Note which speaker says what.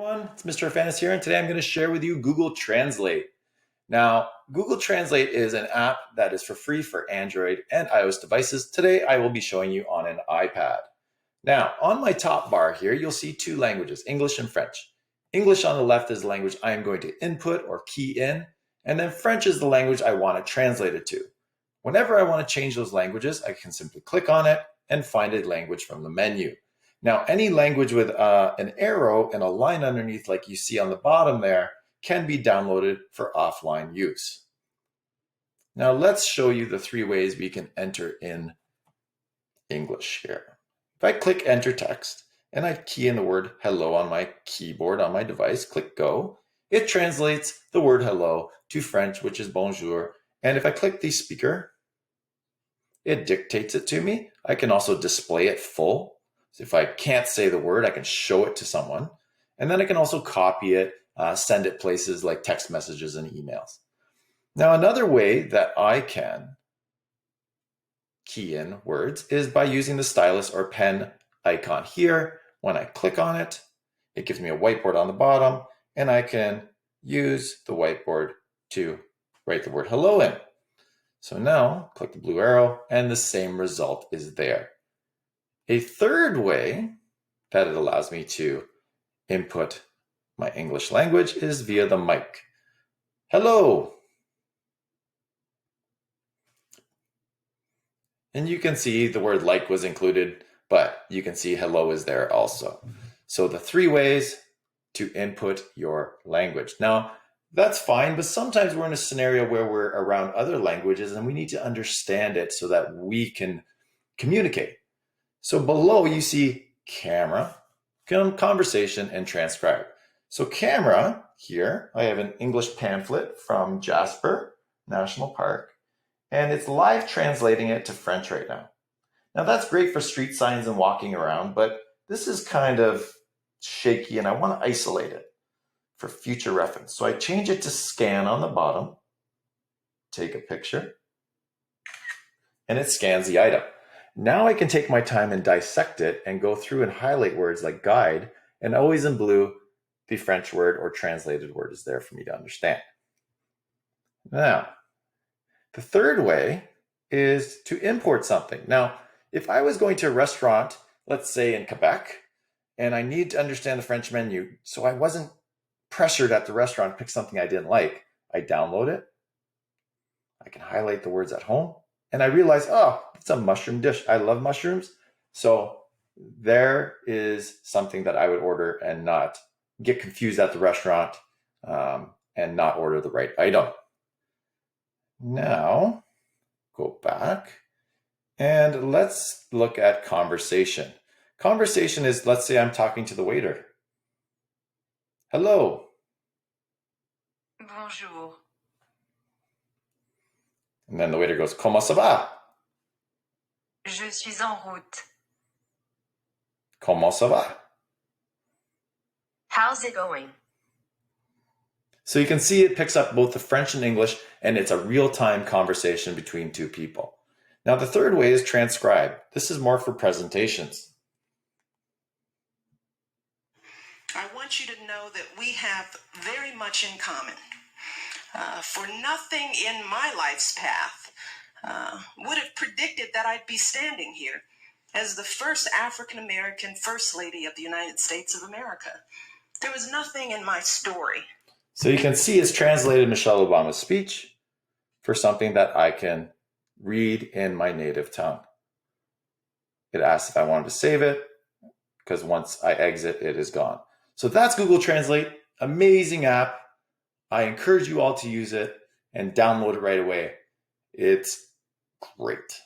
Speaker 1: everyone, it's Mr. Fanis here, and today I'm going to share with you Google Translate. Now, Google Translate is an app that is for free for Android and iOS devices. Today, I will be showing you on an iPad. Now, on my top bar here, you'll see two languages, English and French. English on the left is the language I am going to input or key in, and then French is the language I want to translate it to. Whenever I want to change those languages, I can simply click on it and find a language from the menu. Now, any language with an arrow and a line underneath, like you see on the bottom there, can be downloaded for offline use. Now, let's show you the three ways we can enter in English here. If I click Enter Text and I key in the word hello on my keyboard on my device, click Go, it translates the word hello to French, which is bonjour. And if I click the speaker, it dictates it to me. I can also display it full. So if I can't say the word, I can show it to someone. And then I can also copy it, send it places like text messages and emails. Now, another way that I can key in words is by using the stylus or pen icon here. When I click on it, it gives me a whiteboard on the bottom, and I can use the whiteboard to write the word hello in. So now, click the blue arrow, and the same result is there. A third way that it allows me to input my English language is via the mic. Hello. And you can see the word like was included, but you can see hello is there also. So the three ways to input your language. Now, that's fine, but sometimes we're in a scenario where we're around other languages and we need to understand it so that we can communicate. So below you see camera, conversation, and transcribe. So camera, here I have an English pamphlet from Jasper National Park, and it's live translating it to French right now. Now that's great for street signs and walking around, but this is kind of shaky and I want to isolate it for future reference. So I change it to scan on the bottom, take a picture, and it scans the item. Now I can take my time and dissect it and go through and highlight words like guide, and always in blue, the French word or translated word is there for me to understand. Now, the third way is to import something. Now, if I was going to a restaurant, let's say in Quebec, and I need to understand the French menu, so I wasn't pressured at the restaurant to pick something I didn't like, I download it, I can highlight the words at home, and I realize, oh, it's a mushroom dish. I love mushrooms. So there is something that I would order and not get confused at the restaurant and not order the right item. Now, go back and let's look at conversation. Conversation is, let's say I'm talking to the waiter. Hello.
Speaker 2: Bonjour.
Speaker 1: And then the waiter goes, Comment ça va?
Speaker 2: Je suis en route.
Speaker 1: Comment ça va?
Speaker 2: How's it going?
Speaker 1: So you can see it picks up both the French and English, and it's a real-time conversation between two people. Now, the third way is transcribe. This is more for presentations.
Speaker 3: I want you to know that we have very much in common. For nothing in my life's path would have predicted that I'd be standing here as the first African-American First Lady of the United States of America. There was nothing in my story.
Speaker 1: So you can see it's translated Michelle Obama's speech for something that I can read in my native tongue. It asks if I wanted to save it, because once I exit, it is gone. So that's Google Translate. Amazing app. I encourage you all to use it and download it right away. It's great.